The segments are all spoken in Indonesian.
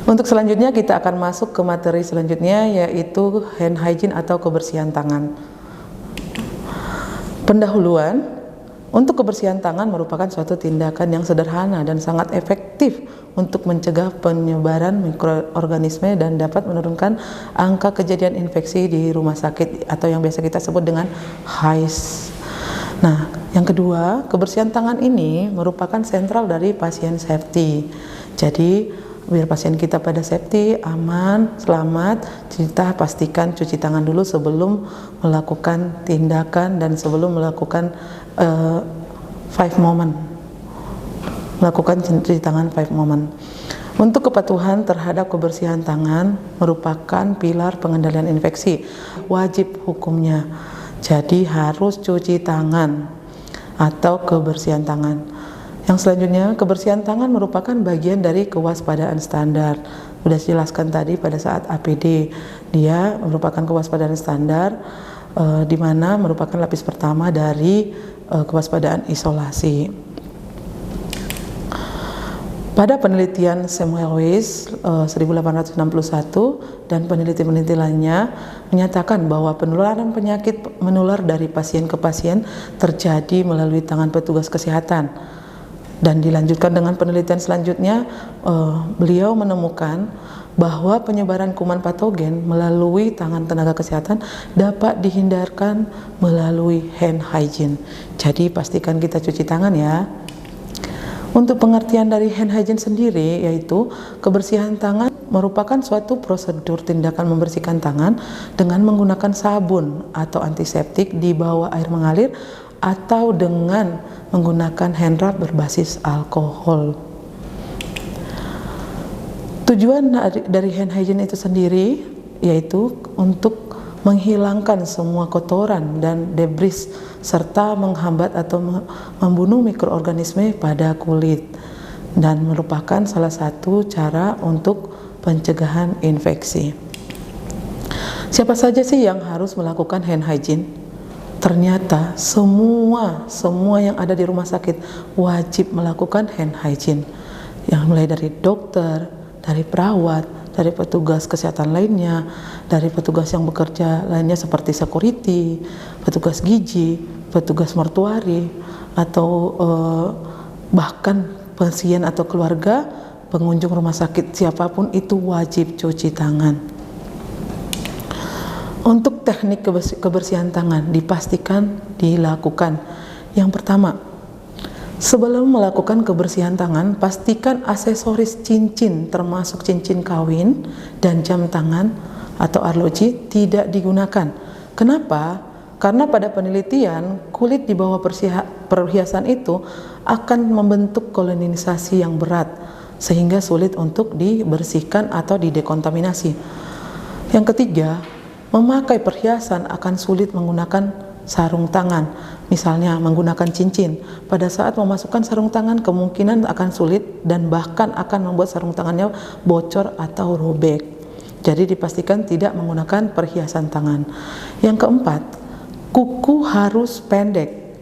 Untuk selanjutnya kita akan masuk ke materi selanjutnya, yaitu hand hygiene atau kebersihan tangan. Pendahuluan, untuk kebersihan tangan merupakan suatu tindakan yang sederhana dan sangat efektif untuk mencegah penyebaran mikroorganisme dan dapat menurunkan angka kejadian infeksi di rumah sakit atau yang biasa kita sebut dengan HAIS. Nah, yang kedua, kebersihan tangan ini merupakan sentral dari pasien safety. Jadi biar pasien kita pada safety, aman, selamat, kita pastikan cuci tangan dulu sebelum melakukan tindakan dan sebelum melakukan 5 moment. Melakukan cuci tangan 5 moment. Untuk kepatuhan terhadap kebersihan tangan merupakan pilar pengendalian infeksi, wajib hukumnya. Jadi harus cuci tangan atau kebersihan tangan. Yang selanjutnya, kebersihan tangan merupakan bagian dari kewaspadaan standar. Sudah dijelaskan tadi pada saat APD, dia merupakan kewaspadaan standar di mana merupakan lapis pertama dari kewaspadaan isolasi. Pada penelitian Semmelweis 1861 dan peneliti-peneliti lainnya menyatakan bahwa penularan penyakit menular dari pasien ke pasien terjadi melalui tangan petugas kesehatan. Dan dilanjutkan dengan penelitian selanjutnya, beliau menemukan bahwa penyebaran kuman patogen melalui tangan tenaga kesehatan dapat dihindarkan melalui hand hygiene. Jadi pastikan kita cuci tangan ya. Untuk pengertian dari hand hygiene sendiri, yaitu kebersihan tangan merupakan suatu prosedur tindakan membersihkan tangan dengan menggunakan sabun atau antiseptik di bawah air mengalir atau dengan menggunakan hand rub berbasis alkohol. Tujuan dari hand hygiene itu sendiri yaitu untuk menghilangkan semua kotoran dan debris serta menghambat atau membunuh mikroorganisme pada kulit, dan merupakan salah satu cara untuk pencegahan infeksi. Siapa saja sih yang harus melakukan hand hygiene? Ternyata semua yang ada di rumah sakit wajib melakukan hand hygiene, yang mulai dari dokter, dari perawat, dari petugas kesehatan lainnya, dari petugas yang bekerja lainnya seperti security, petugas gizi, petugas mortuari, atau bahkan pasien atau keluarga pengunjung rumah sakit, siapapun itu wajib cuci tangan. Untuk teknik kebersihan tangan dipastikan dilakukan. Yang pertama, sebelum melakukan kebersihan tangan, pastikan aksesoris cincin termasuk cincin kawin dan jam tangan atau arloji tidak digunakan. Kenapa? Karena pada penelitian kulit di bawah perhiasan itu akan membentuk kolonisasi yang berat sehingga sulit untuk dibersihkan atau didekontaminasi. Yang ketiga, memakai perhiasan akan sulit menggunakan sarung tangan, misalnya menggunakan cincin. Pada saat memasukkan sarung tangan kemungkinan akan sulit dan bahkan akan membuat sarung tangannya bocor atau robek. Jadi dipastikan tidak menggunakan perhiasan tangan. Yang keempat, kuku harus pendek.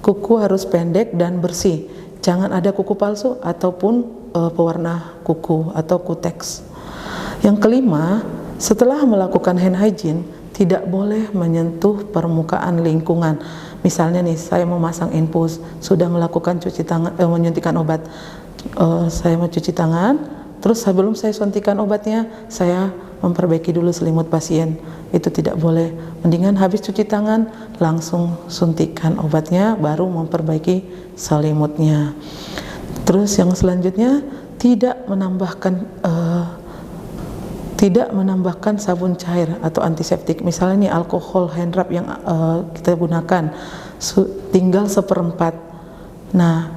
Kuku harus pendek dan bersih. Jangan ada kuku palsu ataupun pewarna kuku atau kuteks. Yang kelima, setelah melakukan hand hygiene, tidak boleh menyentuh permukaan lingkungan. Misalnya nih, saya memasang infus, sudah melakukan cuci tangan, menyuntikkan obat, saya mau cuci tangan, terus sebelum saya suntikan obatnya, saya memperbaiki dulu selimut pasien. Itu tidak boleh. Mendingan habis cuci tangan, langsung suntikan obatnya, baru memperbaiki selimutnya. Terus yang selanjutnya, tidak menambahkan sabun cair atau antiseptik. Misalnya nih alkohol hand rub yang kita gunakan tinggal 1/4. Nah,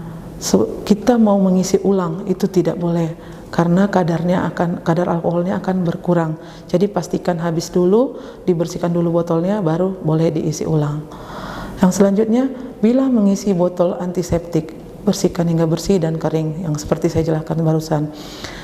kita mau mengisi ulang itu tidak boleh karena kadar alkoholnya akan berkurang. Jadi pastikan habis dulu, dibersihkan dulu botolnya, baru boleh diisi ulang. Yang selanjutnya, bila mengisi botol antiseptik, bersihkan hingga bersih dan kering, yang seperti saya jelaskan barusan.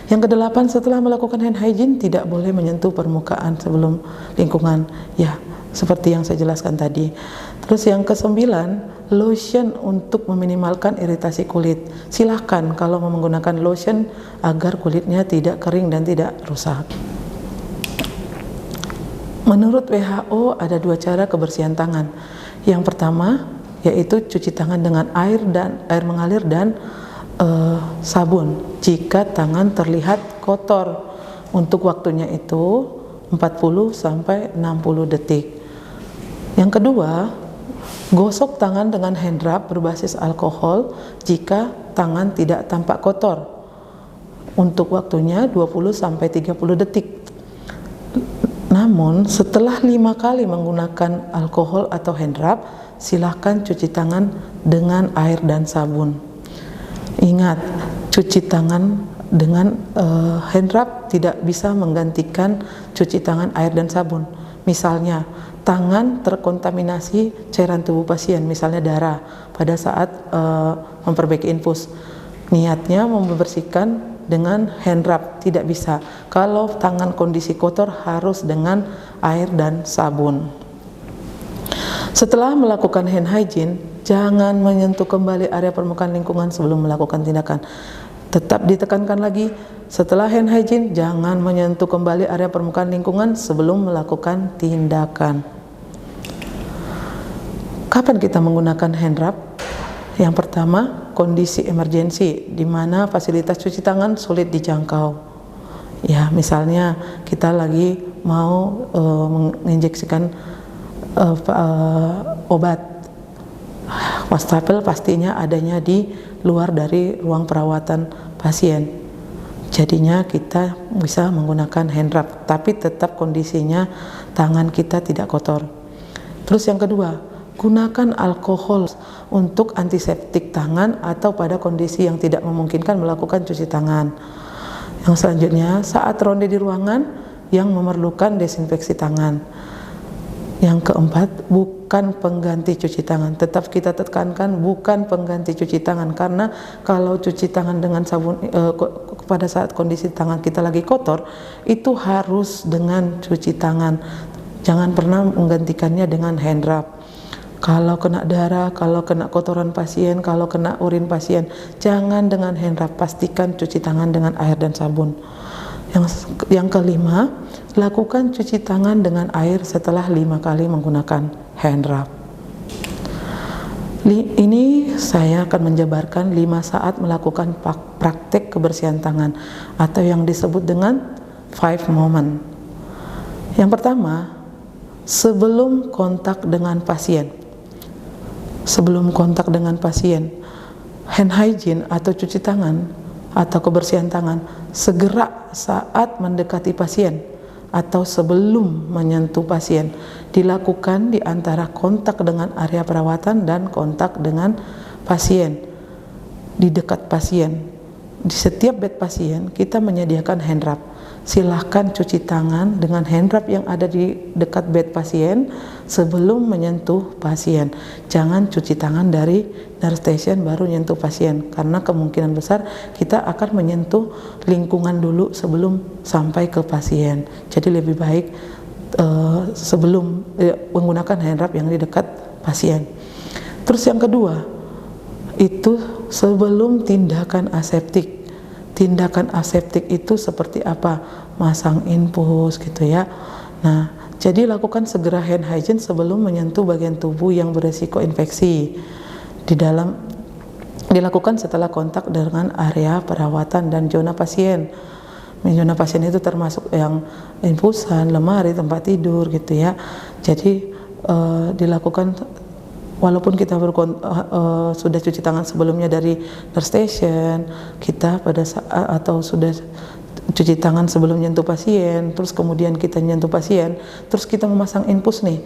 Yang kedelapan, setelah melakukan hand hygiene tidak boleh menyentuh permukaan sebelum lingkungan, ya seperti yang saya jelaskan tadi. Terus yang kesembilan, lotion untuk meminimalkan iritasi kulit. Silahkan kalau mau menggunakan lotion agar kulitnya tidak kering dan tidak rusak. Menurut WHO ada 2 cara kebersihan tangan. Yang pertama yaitu cuci tangan dengan air mengalir dan sabun jika tangan terlihat kotor. Untuk waktunya itu 40 sampai 60 detik. Yang kedua, gosok tangan dengan hand rub berbasis alkohol jika tangan tidak tampak kotor. Untuk waktunya 20 sampai 30 detik. Namun, setelah 5 kali menggunakan alkohol atau hand rub, silahkan cuci tangan dengan air dan sabun. Ingat, cuci tangan dengan hand rub tidak bisa menggantikan cuci tangan air dan sabun. Misalnya, tangan terkontaminasi cairan tubuh pasien, misalnya darah, pada saat memperbaiki infus. Niatnya membersihkan dengan hand rub, tidak bisa. Kalau tangan kondisi kotor harus dengan air dan sabun. Setelah melakukan hand hygiene, jangan menyentuh kembali area permukaan lingkungan sebelum melakukan tindakan. Tetap ditekankan lagi, setelah hand hygiene jangan menyentuh kembali area permukaan lingkungan sebelum melakukan tindakan. Kapan kita menggunakan hand rub? Yang pertama, kondisi emergensi di mana fasilitas cuci tangan sulit dijangkau. Ya, misalnya kita lagi mau menginjeksikan obat. Wastafel pastinya adanya di luar dari ruang perawatan pasien. Jadinya kita bisa menggunakan hand rub, tapi tetap kondisinya tangan kita tidak kotor. Terus yang kedua, gunakan alkohol untuk antiseptik tangan atau pada kondisi yang tidak memungkinkan melakukan cuci tangan. Yang selanjutnya, saat ronde di ruangan yang memerlukan desinfeksi tangan. Yang keempat, bukan pengganti cuci tangan. Tetap kita tekankan bukan pengganti cuci tangan, karena kalau cuci tangan dengan sabun pada saat kondisi tangan kita lagi kotor, itu harus dengan cuci tangan. Jangan pernah menggantikannya dengan hand rub. Kalau kena darah, kalau kena kotoran pasien, kalau kena urin pasien, jangan dengan hand rub, pastikan cuci tangan dengan air dan sabun. Yang kelima, lakukan cuci tangan dengan air setelah 5 kali menggunakan hand rub. Ini saya akan menjabarkan 5 saat melakukan praktek kebersihan tangan atau yang disebut dengan 5 moment. Yang pertama, sebelum kontak dengan pasien. Sebelum kontak dengan pasien, hand hygiene atau cuci tangan atau kebersihan tangan segera saat mendekati pasien atau sebelum menyentuh pasien, dilakukan di antara kontak dengan area perawatan dan kontak dengan pasien, di dekat pasien. Di setiap bed pasien kita menyediakan hand rub. Silahkan cuci tangan dengan hand rub yang ada di dekat bed pasien sebelum menyentuh pasien. Jangan cuci tangan dari nurse station baru menyentuh pasien, karena kemungkinan besar kita akan menyentuh lingkungan dulu sebelum sampai ke pasien. Jadi lebih baik sebelum menggunakan hand rub yang di dekat pasien. Terus yang kedua, itu sebelum tindakan aseptik. Tindakan aseptik itu seperti apa? Masang infus gitu ya. Nah, jadi lakukan segera hand hygiene sebelum menyentuh bagian tubuh yang beresiko infeksi. Dilakukan setelah kontak dengan area perawatan dan zona pasien. Zona pasien itu termasuk yang infusan, lemari, tempat tidur gitu ya. Jadi dilakukan walaupun kita sudah cuci tangan sebelumnya dari nurse station, kita pada saat atau sudah cuci tangan sebelum nyentuh pasien, terus kemudian kita nyentuh pasien, terus kita memasang infus nih,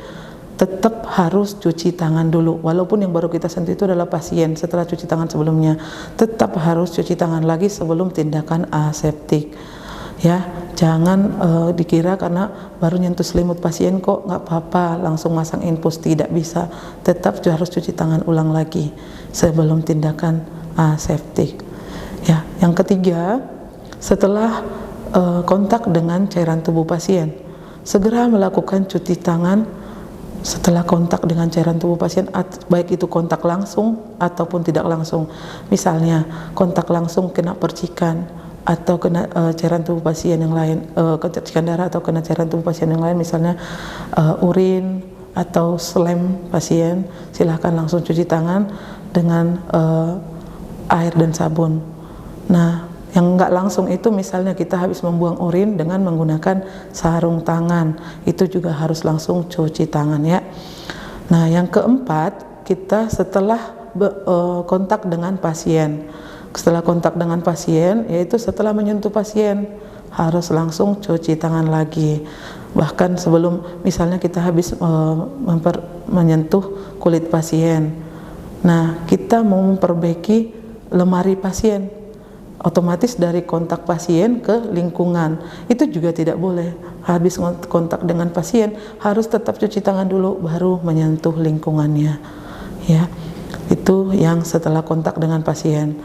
tetap harus cuci tangan dulu. Walaupun yang baru kita sentuh itu adalah pasien, setelah cuci tangan sebelumnya, tetap harus cuci tangan lagi sebelum tindakan aseptik. Ya, jangan dikira karena baru nyentuh selimut pasien kok nggak apa-apa langsung masang infus, tidak bisa. Tetap harus cuci tangan ulang lagi sebelum tindakan aseptik. Ya, yang ketiga, setelah kontak dengan cairan tubuh pasien, segera melakukan cuci tangan setelah kontak dengan cairan tubuh pasien, baik itu kontak langsung ataupun tidak langsung. Misalnya kontak langsung kena percikan atau kena cairan tubuh pasien yang lain, percikan darah atau kena cairan tubuh pasien yang lain, misalnya urin atau slem pasien, silahkan langsung cuci tangan dengan air dan sabun. Nah, yang enggak langsung itu misalnya kita habis membuang urin dengan menggunakan sarung tangan, itu juga harus langsung cuci tangan ya. Nah, yang keempat, kita setelah kontak dengan pasien, yaitu setelah menyentuh pasien harus langsung cuci tangan lagi. Bahkan sebelum misalnya kita habis menyentuh kulit pasien, nah kita mau memperbaiki lemari pasien, otomatis dari kontak pasien ke lingkungan itu juga tidak boleh. Habis kontak dengan pasien harus tetap cuci tangan dulu baru menyentuh lingkungannya ya. Itu yang setelah kontak dengan pasien.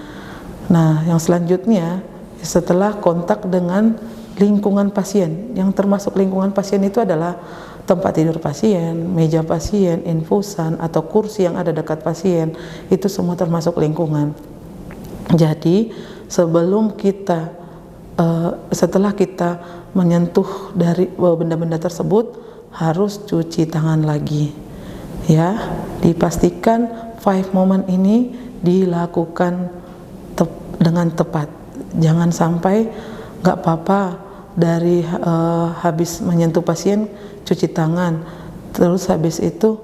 Nah, yang selanjutnya setelah kontak dengan lingkungan pasien, yang termasuk lingkungan pasien itu adalah tempat tidur pasien, meja pasien, infusan atau kursi yang ada dekat pasien, itu semua termasuk lingkungan. Jadi sebelum kita setelah kita menyentuh dari benda-benda tersebut harus cuci tangan lagi ya. Dipastikan 5 moment ini dilakukan dengan tepat. Jangan sampai nggak apa-apa dari habis menyentuh pasien cuci tangan, terus habis itu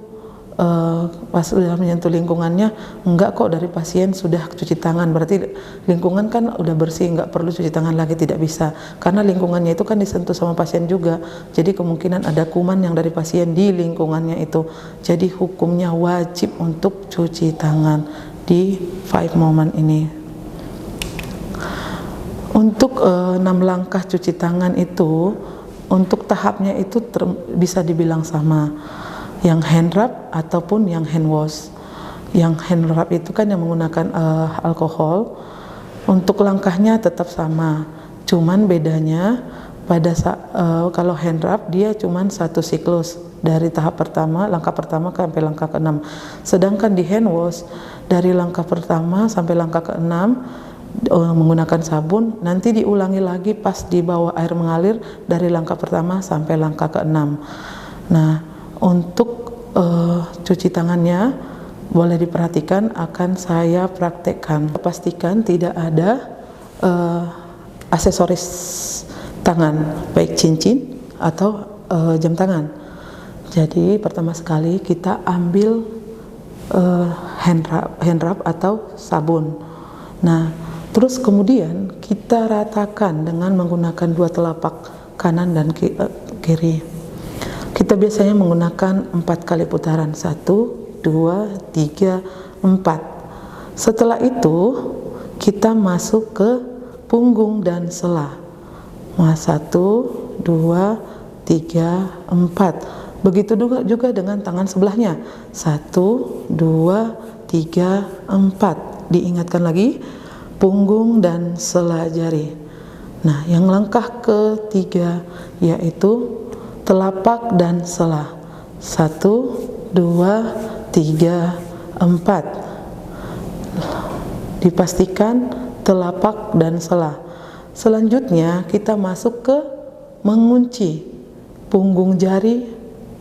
pas sudah menyentuh lingkungannya enggak kok, dari pasien sudah cuci tangan, berarti lingkungan kan udah bersih, enggak perlu cuci tangan lagi. Tidak bisa, karena lingkungannya itu kan disentuh sama pasien juga, jadi kemungkinan ada kuman yang dari pasien di lingkungannya itu. Jadi hukumnya wajib untuk cuci tangan di 5 moment ini. Untuk 6 langkah cuci tangan itu, untuk tahapnya itu bisa dibilang sama, yang hand rub ataupun yang hand wash. Yang hand rub itu kan yang menggunakan alkohol. Untuk langkahnya tetap sama, cuman bedanya pada kalau hand rub dia cuman 1 siklus dari tahap pertama, langkah pertama sampai langkah ke-6. Sedangkan di hand wash dari langkah pertama sampai langkah ke-6 menggunakan sabun, nanti diulangi lagi pas di bawah air mengalir dari langkah pertama sampai langkah ke-6. Nah, untuk cuci tangannya boleh diperhatikan, akan saya praktekkan. Pastikan tidak ada aksesoris tangan, baik cincin atau jam tangan. Jadi pertama sekali kita ambil hand rub atau sabun. Nah, terus kemudian kita ratakan dengan menggunakan 2 telapak kanan dan kiri. Kita biasanya menggunakan 4 kali putaran, 1, 2, 3, 4. Setelah itu kita masuk ke punggung dan sela. 1, 2, 3, 4. Begitu juga dengan tangan sebelahnya, 1, 2, 3, 4. Diingatkan lagi, punggung dan sela jari. Nah, yang langkah ketiga yaitu telapak dan sela. 1, 2, 3, 4. Dipastikan telapak dan sela. Selanjutnya kita masuk ke mengunci punggung jari,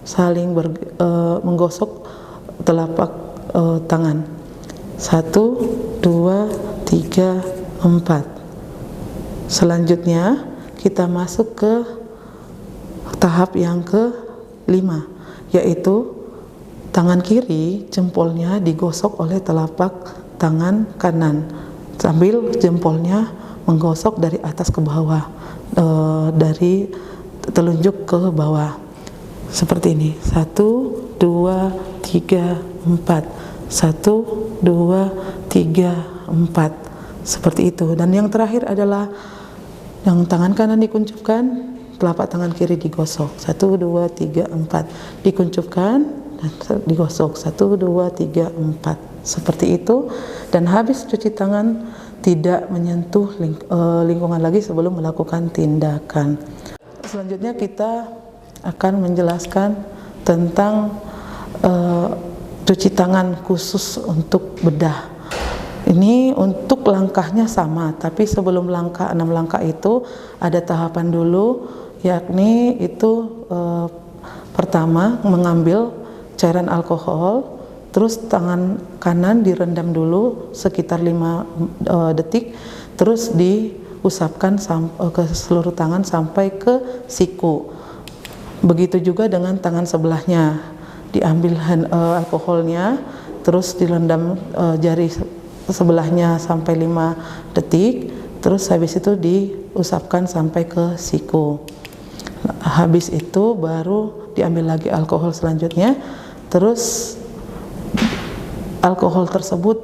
saling menggosok telapak tangan. 1, 2, 3, 4. Selanjutnya kita masuk ke tahap yang ke-5, yaitu tangan kiri jempolnya digosok oleh telapak tangan kanan sambil jempolnya menggosok dari atas ke bawah, dari telunjuk ke bawah seperti ini. 1, 2, 3, 4. 1, 2, 3, 4. Seperti itu. Dan yang terakhir adalah yang tangan kanan dikuncupkan, telapak tangan kiri digosok. 1, 2, 3, 4. Dikuncupkan dan digosok. 1, 2, 3, 4. Seperti itu. Dan habis cuci tangan, tidak menyentuh lingkungan lagi sebelum melakukan tindakan. Selanjutnya kita akan menjelaskan tentang cuci tangan khusus untuk bedah. Ini untuk langkahnya sama, tapi sebelum 6 langkah itu ada tahapan dulu, yakni itu pertama mengambil cairan alkohol, terus tangan kanan direndam dulu sekitar 5 detik, terus diusapkan ke seluruh tangan sampai ke siku. Begitu juga dengan tangan sebelahnya, diambil alkoholnya, terus direndam jari sebelahnya sampai 5 detik, terus habis itu diusapkan sampai ke siku. Habis itu baru diambil lagi alkohol selanjutnya, terus alkohol tersebut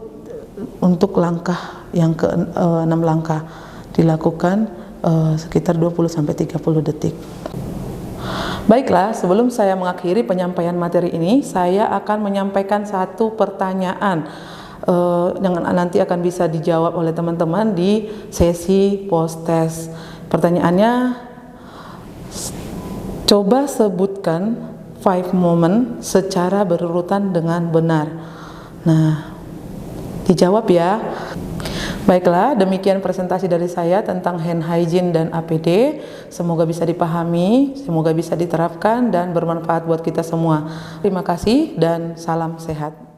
untuk langkah yang ke-6 langkah dilakukan sekitar 20-30 detik. Baiklah, sebelum saya mengakhiri penyampaian materi ini, saya akan menyampaikan satu pertanyaan yang nanti akan bisa dijawab oleh teman-teman di sesi post test. Pertanyaannya, coba sebutkan 5 moment secara berurutan dengan benar. Nah, dijawab ya. Baiklah, demikian presentasi dari saya tentang hand hygiene dan APD. Semoga bisa dipahami, semoga bisa diterapkan dan bermanfaat buat kita semua. Terima kasih dan salam sehat.